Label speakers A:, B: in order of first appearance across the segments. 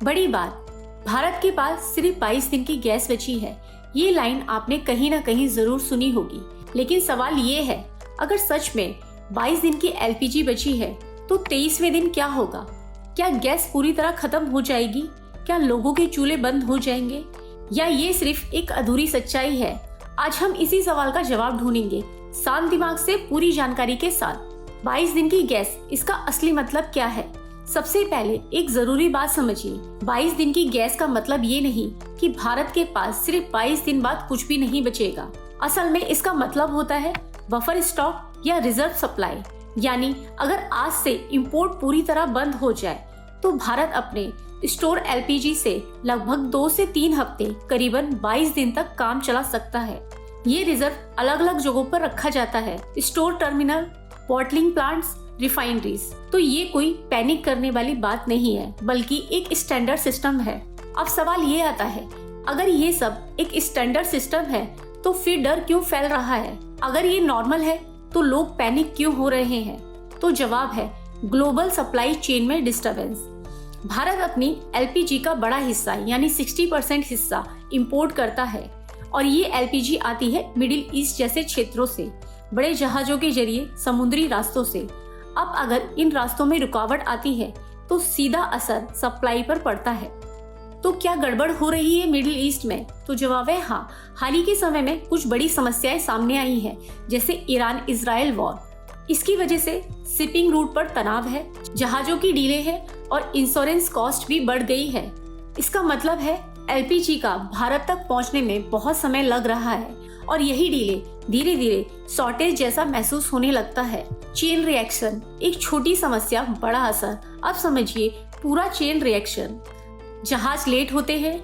A: बड़ी बात, भारत के पास सिर्फ 22 दिन की गैस बची है। ये लाइन आपने कहीं ना कहीं जरूर सुनी होगी। लेकिन सवाल ये है, अगर सच में 22 दिन की एलपीजी बची है तो 23वें दिन क्या होगा? क्या गैस पूरी तरह खत्म हो जाएगी? क्या लोगों के चूल्हे बंद हो जाएंगे? या ये सिर्फ एक अधूरी सच्चाई है? आज हम इसी सवाल का जवाब ढूंढेंगे, शांत दिमाग से, पूरी जानकारी के साथ। 22 दिन की गैस, इसका असली मतलब क्या है? सबसे पहले एक जरूरी बात समझिए, 22 दिन की गैस का मतलब ये नहीं कि भारत के पास सिर्फ 22 दिन बाद कुछ भी नहीं बचेगा। असल में इसका मतलब होता है बफर स्टॉक या रिजर्व सप्लाई। यानी अगर आज से इंपोर्ट पूरी तरह बंद हो जाए तो भारत अपने स्टोर एलपीजी से लगभग 2 से 3 हफ्ते, करीबन 22 दिन तक काम चला सकता है। ये रिजर्व अलग अलग जगहों पर रखा जाता है, store terminal, bottling plants, refineries. तो ये कोई पैनिक करने वाली बात नहीं है, बल्कि एक स्टैंडर्ड सिस्टम है। अब सवाल ये आता है, अगर ये सब एक स्टैंडर्ड सिस्टम है तो फिर डर क्यों फैल रहा है? अगर ये नॉर्मल है तो लोग पैनिक क्यों हो रहे हैं? तो जवाब है ग्लोबल सप्लाई चेन में डिस्टरबेंस। भारत अपनी एलपीजी का बड़ा हिस्सा यानी 60% हिस्सा इंपोर्ट करता है और ये एलपीजी आती है मिडिल ईस्ट जैसे क्षेत्रों से, बड़े जहाजों के जरिए, समुद्री रास्तों से। अब अगर इन रास्तों में रुकावट आती है तो सीधा असर सप्लाई पर पड़ता है। तो क्या गड़बड़ हो रही है मिडिल ईस्ट में? तो जवाब है हाँ। हाल ही के समय में कुछ बड़ी समस्याएं सामने आई हैं, जैसे ईरान इजराइल वॉर। इसकी वजह से शिपिंग रूट पर तनाव है, जहाजों की डीले है और इंश्योरेंस कॉस्ट भी बढ़ गई है। इसका मतलब है एलपीजी का भारत तक पहुंचने में बहुत समय लग रहा है और यही डीले धीरे धीरे शॉर्टेज जैसा महसूस होने लगता है। चेन रिएक्शन, एक छोटी समस्या बड़ा असर। अब समझिए पूरा चेन रिएक्शन। जहाज लेट होते हैं,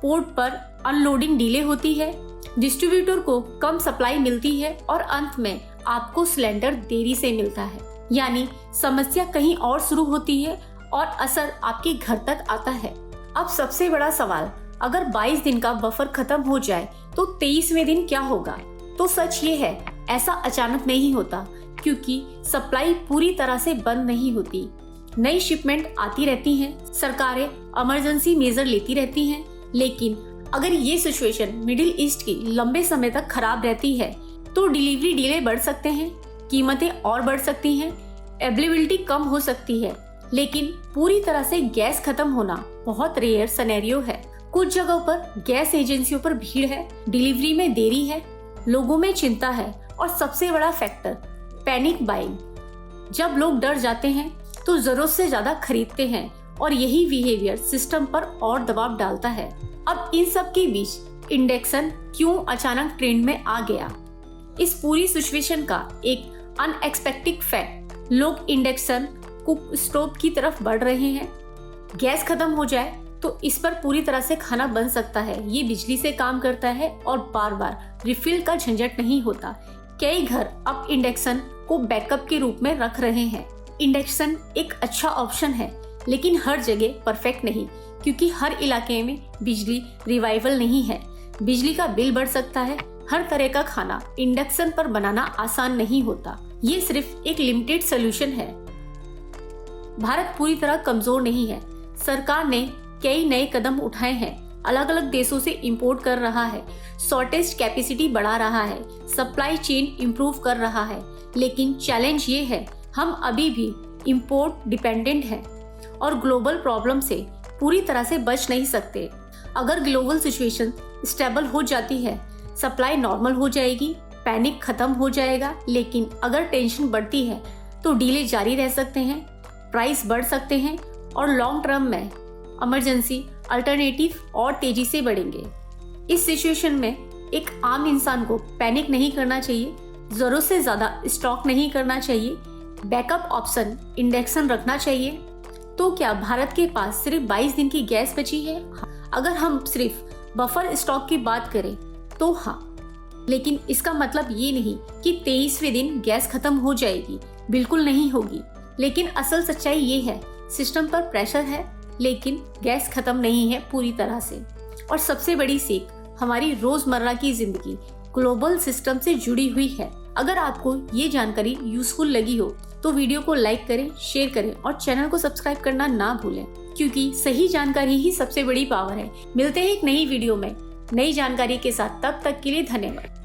A: पोर्ट पर अनलोडिंग डिले होती है, डिस्ट्रीब्यूटर को कम सप्लाई मिलती है और अंत में आपको सिलेंडर देरी से मिलता है। यानी समस्या कहीं और शुरू होती है और असर आपके घर तक आता है। अब सबसे बड़ा सवाल, अगर 22 दिन का बफर खत्म हो जाए तो 23वें दिन क्या होगा? तो सच ये है, ऐसा अचानक नहीं होता, क्योंकि सप्लाई पूरी तरह से बंद नहीं होती। नई शिपमेंट आती रहती हैं, सरकारें इमरजेंसी मेजर लेती रहती हैं। लेकिन अगर ये सिचुएशन मिडिल ईस्ट की लंबे समय तक खराब रहती है तो डिलीवरी डिले बढ़ सकते हैं, कीमतें और बढ़ सकती हैं, अवेलेबिलिटी कम हो सकती है। लेकिन पूरी तरह से गैस खत्म होना बहुत रेयर सिनेरियो है। कुछ जगहों पर गैस एजेंसियों पर भीड़ है, डिलीवरी में देरी है, लोगों में चिंता है और सबसे बड़ा फैक्टर पैनिक बाइंग। जब लोग डर जाते हैं तो जरूरत से ज्यादा खरीदते हैं और यही बिहेवियर सिस्टम पर और दबाव डालता है। अब इन सब के बीच इंडक्शन क्यों अचानक ट्रेंड में आ गया? इस पूरी सिचुएशन का एक अनएक्सपेक्टेड फैक्ट, लोग इंडक्शन कुक स्टोव की तरफ बढ़ रहे हैं। गैस खत्म हो जाए तो इस पर पूरी तरह से खाना बन सकता है। ये बिजली से काम करता है और बार बार रिफिल का झंझट नहीं होता। कई घर अब इंडक्शन को बैकअप के रूप में रख रहे हैं। इंडक्शन एक अच्छा ऑप्शन है, लेकिन हर जगह परफेक्ट नहीं, क्योंकि हर इलाके में बिजली रिवाइवल नहीं है। बिजली का बिल बढ़ सकता है। हर तरह का खाना इंडक्शन पर बनाना आसान नहीं होता। ये सिर्फ एक लिमिटेड सोल्यूशन है। भारत पूरी तरह कमजोर नहीं है। सरकार ने कई नए कदम उठाए हैं, अलग अलग देशों से इंपोर्ट कर रहा है, शॉर्टेज कैपेसिटी बढ़ा रहा है, सप्लाई चेन इंप्रूव कर रहा है। लेकिन चैलेंज ये है, हम अभी भी इंपोर्ट डिपेंडेंट हैं और ग्लोबल प्रॉब्लम से पूरी तरह से बच नहीं सकते। अगर ग्लोबल सिचुएशन स्टेबल हो जाती है, सप्लाई नॉर्मल हो जाएगी, पैनिक खत्म हो जाएगा। लेकिन अगर टेंशन बढ़ती है तो डीले जारी रह सकते हैं, प्राइस बढ़ सकते हैं और लॉन्ग टर्म में इमरजेंसी अल्टरनेटिव और तेजी से बढ़ेंगे। इस सिचुएशन में एक आम इंसान को पैनिक नहीं करना चाहिए, जरूरत से ज्यादा स्टॉक नहीं करना चाहिए, बैकअप ऑप्शन इंडक्शन रखना चाहिए। तो क्या भारत के पास सिर्फ 22 दिन की गैस बची है? अगर हम सिर्फ बफर स्टॉक की बात करें तो हाँ, लेकिन इसका मतलब ये नहीं कि 23वें दिन गैस खत्म हो जाएगी। बिल्कुल नहीं होगी। लेकिन असल सच्चाई ये है, सिस्टम पर प्रेशर है, लेकिन गैस खत्म नहीं है पूरी तरह से। और सबसे बड़ी सीख, हमारी रोजमर्रा की जिंदगी ग्लोबल सिस्टम से जुड़ी हुई है। अगर आपको ये जानकारी यूजफुल लगी हो तो वीडियो को लाइक करें, शेयर करें और चैनल को सब्सक्राइब करना ना भूलें, क्योंकि सही जानकारी ही सबसे बड़ी पावर है। मिलते हैं एक नई वीडियो में नई जानकारी के साथ, तब तक के लिए धन्यवाद।